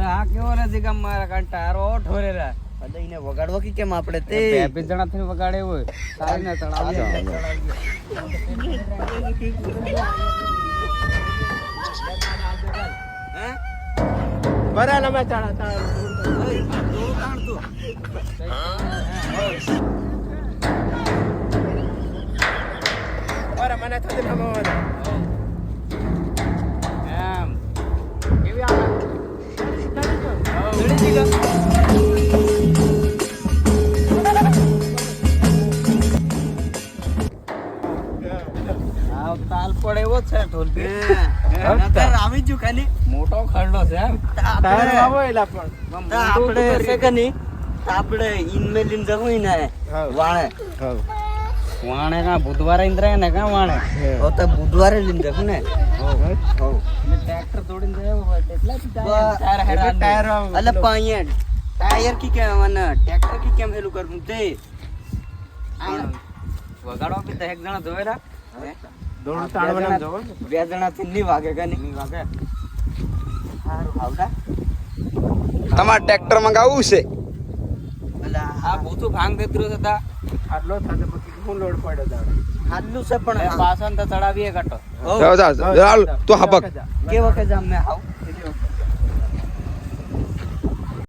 આ કેવો નથી કે મારા કંટારો ઠોરેલા એને વગાડવો કે કેમ આપણે તે 20 જણા થઈને વગાડે હોય સારી ના ચડાવી હે બરાબર મેં ચડા અરે મને થતી ભગવાન એમ કેવી આવે તાલ પડે એવો છે ઢોલકી આવી જ ખાલી મોટો ખરડો છે એમ ટાયર આવો એલા પણ આપણે છે કે નહીં આપણે ઇનમેલિન જવું ને વાણે વાણે કા બુધવારે ઇન્દ્રાય ને કા વાણે તો તો બુધવારે લીન જવું ને ટ્રેક્ટર દોડીને જાય એટલા ટાયર અલે પાયણ ટાયર કી કેમ મને ટ્રેક્ટર કી કેમ હેલું કરવું તે વગાડો બી તો એક જણા જોયેલા દોડ તાળવાના જવો બે જણા થી ની વાગે કે નહીં વાગે સારું આવડા તમારે ટ્રેક્ટર મંગાવવું છે અલા આ બુધું ભાંગ દેતરો હતા આટલો થતો પછી હું લોડ પડ્યો દાડો આટલું છે પણ પાછળ તો ચડાવીએ કાટો જાઓ, જાઓ, જાઓ, હાલ, તું હાપક કેવો કે જામ મે આવ